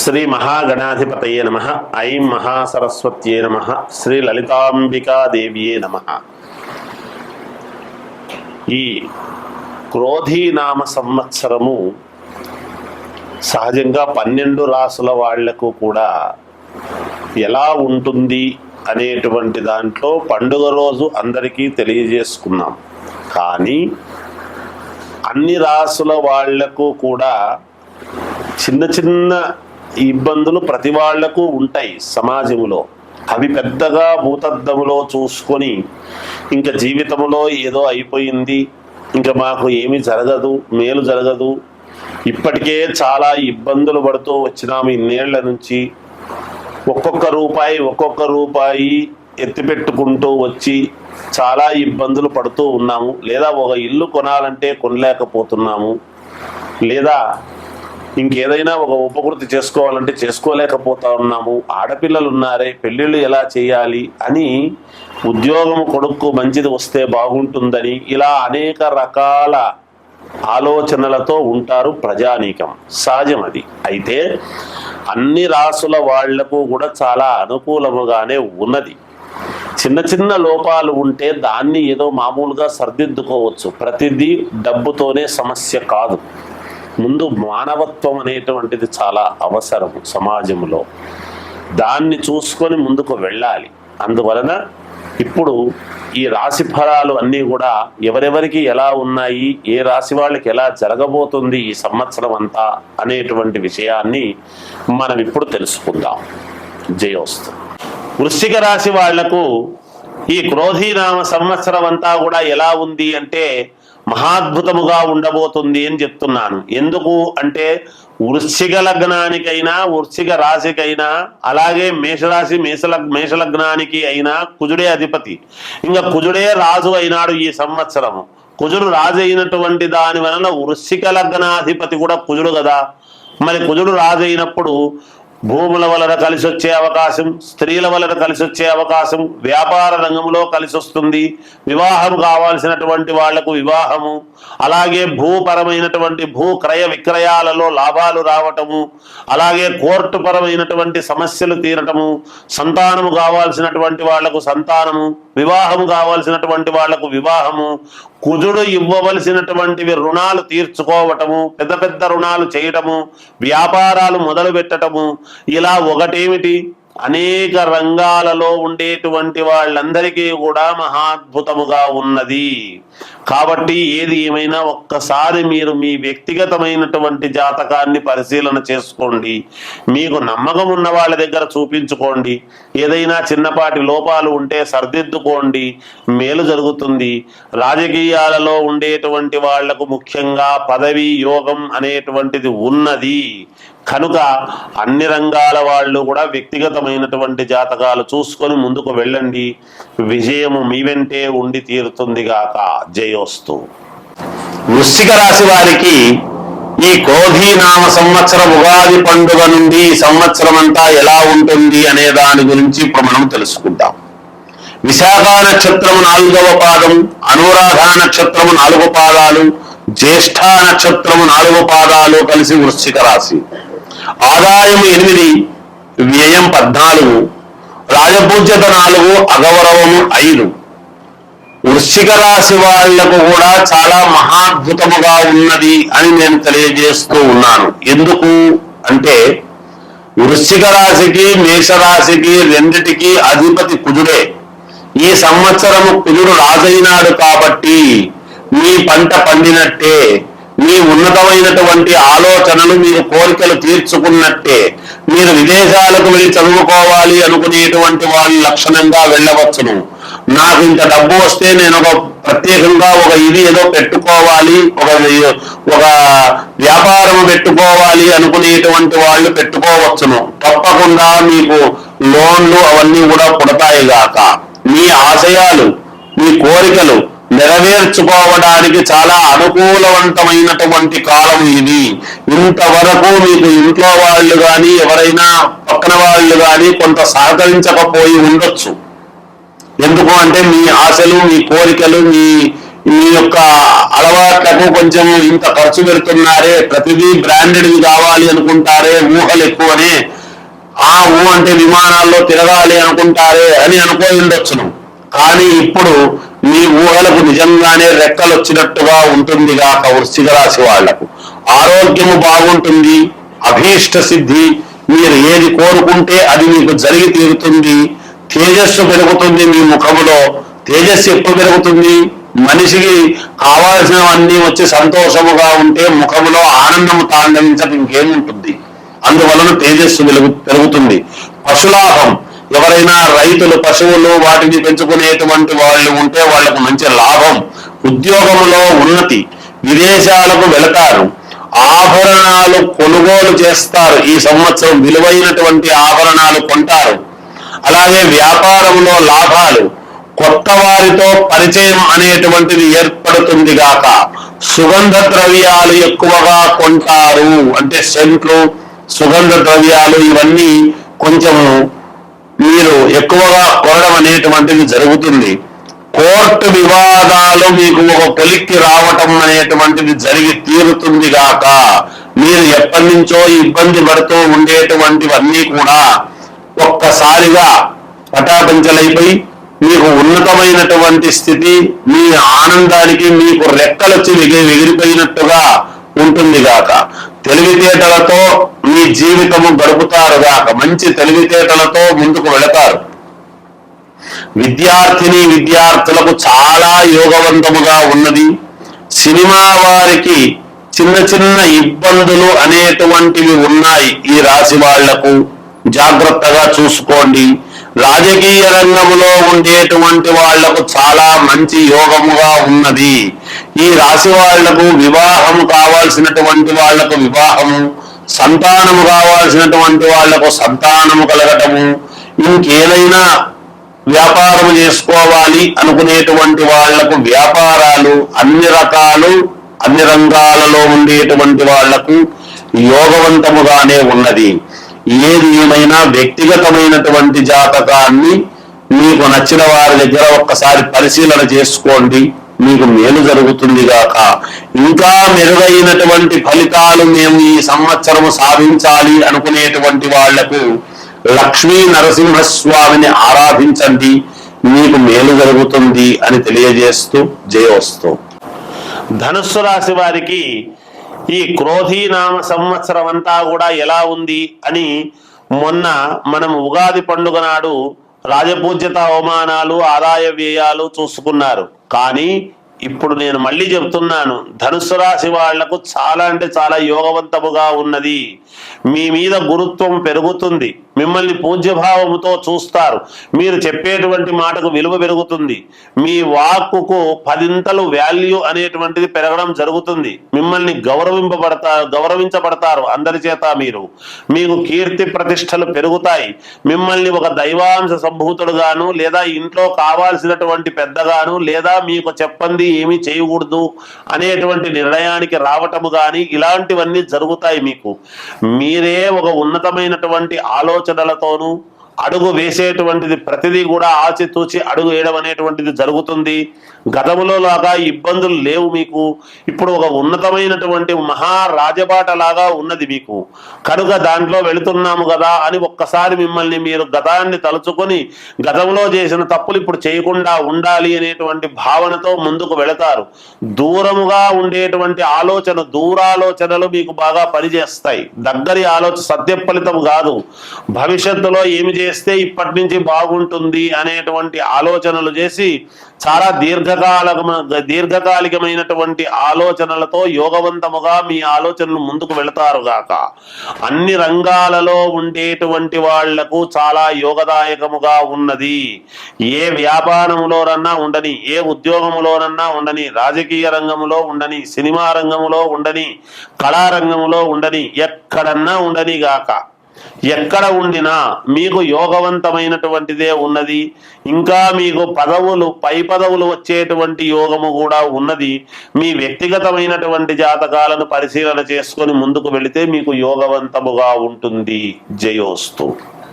శ్రీ మహాగణాధిపతయే నమః. ఐం మహాసరస్వత్యే నమః. శ్రీ లలితాంబికాదేవ్యే నమః. ఈ క్రోధీనామ సంవత్సరము సహజంగా 12 రాసుల వాళ్లకు కూడా ఎలా ఉంటుంది అనేటువంటి దాంట్లో పండుగ రోజు అందరికీ తెలియజేసుకున్నాం. కానీ అన్ని రాసుల వాళ్లకు కూడా చిన్న చిన్న ఇబ్బందులు ప్రతి వాళ్లకు ఉంటాయి సమాజంలో. అవి పెద్దగా భూతద్దములో చూసుకొని ఇంకా జీవితంలో ఏదో అయిపోయింది, ఇంకా మాకు ఏమీ జరగదు, మేలు జరగదు, ఇప్పటికే చాలా ఇబ్బందులు పడుతూ వచ్చినాము ఇన్నేళ్ల నుంచి, ఒక్కొక్క రూపాయి ఎత్తిపెట్టుకుంటూ వచ్చి చాలా ఇబ్బందులు పడుతూ ఉన్నాము, లేదా ఒక ఇల్లు కొనాలంటే కొనలేకపోతున్నాము, లేదా ఇంకేదైనా ఒక ఉపకృతి చేసుకోవాలంటే చేసుకోలేకపోతా ఉన్నాము, ఆడపిల్లలు ఉన్నారే పెళ్ళిళ్ళు ఎలా చేయాలి అని, ఉద్యోగం కొడుకు మంచిది వస్తే బాగుంటుందని, ఇలా అనేక రకాల ఆలోచనలతో ఉంటారు ప్రజానీకం. సహజం అది. అయితే అన్ని రాసుల వాళ్లకు కూడా చాలా అనుకూలముగానే ఉన్నది. చిన్న చిన్న లోపాలు ఉంటే దాన్ని ఏదో మామూలుగా సర్దిద్దుకోవచ్చు. ప్రతిదీ డబ్బుతోనే సమస్య కాదు. ముందు మానవత్వం అనేటువంటిది చాలా అవసరం సమాజంలో. దాన్ని చూసుకొని ముందుకు వెళ్ళాలి. అందువలన ఇప్పుడు ఈ రాశి ఫలాలు అన్నీ కూడా ఎవరెవరికి ఎలా ఉన్నాయి, ఏ రాశి వాళ్ళకి ఎలా జరగబోతుంది ఈ సంవత్సరం అంతా అనేటువంటి విషయాన్ని మనం ఇప్పుడు తెలుసుకుందాం. జయోస్తు. వృశ్చిక రాశి వాళ్లకు ఈ క్రోధీనామ సంవత్సరం అంతా కూడా ఎలా ఉంది అంటే మహాద్భుతముగా ఉండబోతుంది అని చెప్తున్నాను. ఎందుకు అంటే వృశ్చిక లగ్నానికైనా వృశ్చిక రాశికైనా అలాగే మేషరాశి మేషలగ్నానికి అయినా కుజుడే అధిపతి. ఇంకా కుజుడే రాజు అయినాడు ఈ సంవత్సరము. కుజుడు రాజు అయినటువంటి దాని వలన వృశ్చిక లగ్నాధిపతి కూడా కుజుడు కదా. మరి కుజుడు రాజు అయినప్పుడు భూముల వలన కలిసి వచ్చే అవకాశం, స్త్రీల వలన కలిసి వచ్చే అవకాశం, వ్యాపార రంగంలో కలిసి వస్తుంది, వివాహం కావాల్సినటువంటి వాళ్లకు వివాహము, అలాగే భూపరమైనటువంటి భూ క్రయ విక్రయాలలో లాభాలు రావటము, అలాగే కోర్టు పరమైనటువంటి సమస్యలు తీరటము, సంతానము కావాల్సినటువంటి వాళ్లకు సంతానము, వివాహము కావాల్సినటువంటి వాళ్లకు వివాహము, కుజుడు ఇవ్వవలసినటువంటివి రుణాలు తీర్చుకోవటము, పెద్ద పెద్ద రుణాలు చేయటము, వ్యాపారాలు మొదలు పెట్టటము, ఇలా ఒకటేమిటి అనేక రంగాలలో ఉండేటువంటి వాళ్ళందరికీ కూడా మహాద్భుతముగా ఉన్నది. కాబట్టి ఏది ఏమైనా ఒక్కసారి మీరు మీ వ్యక్తిగతమైనటువంటి జాతకాన్ని పరిశీలన చేసుకోండి. మీకు నమ్మకం ఉన్న వాళ్ళ దగ్గర చూపించుకోండి. ఏదైనా చిన్నపాటి లోపాలు ఉంటే సర్దిద్దుకోండి, మేలు జరుగుతుంది. రాజకీయాలలో ఉండేటువంటి వాళ్లకు ముఖ్యంగా పదవి యోగం అనేటువంటిది ఉన్నది కనుక అన్ని రంగాల వాళ్ళు కూడా వ్యక్తిగతమైనటువంటి జాతకాలు చూసుకొని ముందుకు వెళ్ళండి. విజయము మీ వెంటే ఉండి తీరుతుంది గాక. జయోస్తు. వృశ్చిక రాశి వారికి ఈ క్రోధీనామ సంవత్సరం ఉగాది పండుగ నుండి సంవత్సరం అంతా ఎలా ఉంటుంది అనే దాని గురించి ఇప్పుడు మనం తెలుసుకుంటాం. విశాఖ నక్షత్రము 4వ పాదం, అనురాధ నక్షత్రము 4 పాదాలు, జ్యేష్ఠ నక్షత్రము 4 పాదాలు కలిసి వృశ్చిక రాశి. ఆదాయం 8, వ్యయం 14, రాజపూజ్యత 4, అగౌరవము 5. వృశ్చిక రాశి వాళ్లకు కూడా చాలా మహాద్భుతముగా ఉన్నది అని నేను తెలియజేస్తూ ఉన్నాను. ఎందుకు అంటే వృశ్చిక రాశికి మేషరాశికి రెండిటికి అధిపతి కుజుడే. ఈ సంవత్సరము కుజుడు రాజైనాడు కాబట్టి మీ పంట పండినట్టే, మీ ఉన్నతమైనటువంటి ఆలోచనలు, మీరు కోరికలు తీర్చుకున్నట్టే. మీరు విదేశాలకు వెళ్ళి చదువుకోవాలి అనుకునేటువంటి వాళ్ళు లక్షణంగా వెళ్ళవచ్చును. నాకు ఇంత డబ్బు వస్తే నేను ఒక ప్రత్యేకంగా ఒక ఇది ఏదో పెట్టుకోవాలి, ఒక వ్యాపారం పెట్టుకోవాలి అనుకునేటువంటి వాళ్ళు పెట్టుకోవచ్చును. తప్పకుండా మీకు లోన్లు అవన్నీ కూడా పుడతాయి గాక. మీ ఆశయాలు, మీ కోరికలు నెరవేర్చుకోవడానికి చాలా అనుకూలవంతమైనటువంటి కాలం ఇది. ఇంతవరకు మీకు ఇంట్లో వాళ్ళు కానీ ఎవరైనా పక్కన వాళ్ళు కానీ కొంత సహకరించకపోయి ఉండొచ్చు. ఎందుకు అంటే మీ ఆశలు, మీ కోరికలు, మీ మీ యొక్క అలవాట్లకు కొంచెం ఇంత ఖర్చు పెడుతున్నారే, ప్రతిదీ బ్రాండెడ్ కావాలి అనుకుంటారే, ఊహలు ఎక్కువనే, ఊ అంటే విమానాల్లో తిరగాలి అనుకుంటారే అని అనుకోని ఉండొచ్చును. కానీ ఇప్పుడు మీ ఊహలకు నిజంగానే రెక్కలు వచ్చినట్టుగా ఉంటుంది గాక వృశ్చిక రాశి వాళ్లకు. ఆరోగ్యము బాగుంటుంది, అభీష్ట సిద్ధి, మీరు ఏది కోరుకుంటే అది మీకు జరిగి తీరుతుంది. తేజస్సు పెరుగుతుంది, మీ ముఖములో తేజస్సు ఎప్పుడు పెరుగుతుంది? మనిషికి కావాల్సినవన్నీ వచ్చి సంతోషముగా ఉంటే ముఖములో ఆనందము తాండవించడం ఇంకేముంటుంది? అందువలన తేజస్సు పెరుగుతుంది. పశులాభం, ఎవరైనా రైతులు పశువులు వాటిని పెంచుకునేటువంటి వాళ్ళు ఉంటే వాళ్లకు మంచి లాభం. ఉద్యోగంలో ఉన్నతి, విదేశాలకు వెళతారు, ఆభరణాలు కొనుగోలు చేస్తారు, ఈ సంవత్సరం విలువైనటువంటి ఆభరణాలు కొంటారు. అలాగే వ్యాపారంలో లాభాలు, కొత్త వారితో పరిచయం అనేటువంటిది ఏర్పడుతుంది గాక. సుగంధ ద్రవ్యాలు ఎక్కువగా కొంటారు, అంటే సెంట్లు, సుగంధ ద్రవ్యాలు ఇవన్నీ కొంచెం మీరు ఎక్కువగా కొనడం అనేటువంటిది జరుగుతుంది. కోర్టు వివాదాలు మీకు ఒక కొలిక్కి రావటం అనేటువంటిది జరిగి తీరుతుంది గాక. మీరు ఎప్పటి నుంచో ఇబ్బంది పడుతూ ఉండేటువంటివన్నీ కూడా ఒక్కసారిగా పటాపంచలైపోయి మీకు ఉన్నతమైనటువంటి స్థితి, మీ ఆనందానికి మీకు రెక్కలొచ్చి ఎగిరిపోయినట్టుగా ఉంటుంది గాక. తెలివితేటలతో మీ జీవితము గడుపుతారు గాక. మంచి తెలివితేటలతో ముందుకు వెళతారు. విద్యార్థులకు చాలా యోగవంతముగా ఉన్నది. సినిమా వారికి చిన్న చిన్న ఇబ్బందులు అనేటువంటివి ఉన్నాయి ఈ రాశి వాళ్లకు, జాగ్రత్తగా చూసుకోండి. రాజకీయ రంగంలో ఉండేటువంటి వాళ్లకు చాలా మంచి యోగముగా ఉన్నది. ఈ రాశి వాళ్లకు వివాహము కావాల్సినటువంటి వాళ్లకు వివాహము, సంతానము కావాల్సినటువంటి వాళ్లకు సంతానము కలగటము, ఇంకేదైనా వ్యాపారం చేసుకోవాలి అనుకునేటువంటి వాళ్లకు వ్యాపారాలు, అన్ని రంగాలలో ఉండేటువంటి వాళ్లకు యోగవంతముగానే ఉన్నది. ఏది ఏమైనా వ్యక్తిగతమైనటువంటి జాతకాన్ని మీకు నచ్చిన వారి దగ్గర ఒక్కసారి పరిశీలన చేసుకోండి, మీకు మేలు జరుగుతుంది గాక. ఇంకా మెరుగైనటువంటి ఫలితాలు మేము ఈ సంవత్సరము సాధించాలి అనుకునేటువంటి వాళ్లకు లక్ష్మీ నరసింహస్వామిని ఆరాధించండి, మీకు మేలు జరుగుతుంది అని తెలియజేస్తూ జయోస్తు. ధనుస్సు రాశి వారికి ఈ క్రోధీనామ సంవత్సరం అంతా కూడా ఎలా ఉంది అని మొన్న మనం ఉగాది పండుగ నాడు రాజపూజ్యత అవమానాలు, ఆదాయ వ్యయాలు చూసుకున్నారు. కానీ ఇప్పుడు నేను మళ్ళీ చెప్తున్నాను, ధనుస్సు రాశి వాళ్లకు చాలా అంటే చాలా యోగవంతముగా ఉన్నది. మీ మీద గురుత్వం పెరుగుతుంది, మిమ్మల్ని పూజ్యభావముతో చూస్తారు, మీరు చెప్పేటువంటి మాటకు విలువ పెరుగుతుంది, మీ వాక్కుకు 10 వాల్యూ అనేటువంటిది పెరగడం జరుగుతుంది, మిమ్మల్ని గౌరవించబడతారు అందరి చేత. మీకు కీర్తి ప్రతిష్టలు పెరుగుతాయి, మిమ్మల్ని ఒక దైవాంశ సంభూతుడుగాను, లేదా ఇంట్లో కావాల్సినటువంటి పెద్దగాను, లేదా మీకు చెప్పండి ఏమీ చేయకూడదు అనేటువంటి నిర్ణయానికి రావటము కానీ ఇలాంటివన్నీ జరుగుతాయి. మీరే ఒక ఉన్నతమైనటువంటి ఆలోచనలతోనూ అడుగు వేసేటువంటిది ప్రతిదీ కూడా ఆచితూచి అడుగు వేయడం అనేటువంటిది జరుగుతుంది. గతంలో లాగా ఇబ్బందులు లేవు మీకు. ఇప్పుడు ఒక ఉన్నతమైనటువంటి మహారాజబాట లాగా ఉన్నది మీకు. కనుక దాంట్లో వెళుతున్నాము కదా అని ఒక్కసారి మిమ్మల్ని మీరు గతాన్ని తలుచుకొని గతంలో చేసిన తప్పులు ఇప్పుడు చేయకుండా ఉండాలి అనేటువంటి భావనతో ముందుకు వెళతారు. దూరముగా ఉండేటువంటి దూరాలోచనలు మీకు బాగా పనిచేస్తాయి. దగ్గరి ఆలోచన సత్య ఫలితం కాదు. భవిష్యత్తులో ఏమి చేస్తే ఇప్పటి నుంచి బాగుంటుంది అనేటువంటి ఆలోచనలు చేసి చాలా దీర్ఘకాలికమైనటువంటి ఆలోచనలతో యోగవంతముగా మీ ఆలోచనలు ముందుకు వెళతారు గాక. అన్ని రంగాలలో ఉండేటువంటి వాళ్లకు చాలా యోగదాయకముగా ఉన్నది. ఏ వ్యాపారములోనన్నా ఉండని, ఏ ఉద్యోగములోనన్నా ఉండని, రాజకీయ రంగంలో ఉండని, సినిమా రంగంలో ఉండని, కళారంగంలో ఉండని, ఎక్కడన్నా ఉండని గాక. ఎక్కడ ఉండినా మీకు యోగవంతమైనటువంటిదే ఉన్నది. ఇంకా మీకు పై పదవులు వచ్చేటువంటి యోగము కూడా ఉన్నది. మీ వ్యక్తిగతమైనటువంటి జాతకాలను పరిశీలన చేసుకొని ముందుకు వెళితే మీకు యోగవంతముగా ఉంటుంది. జయోస్తు.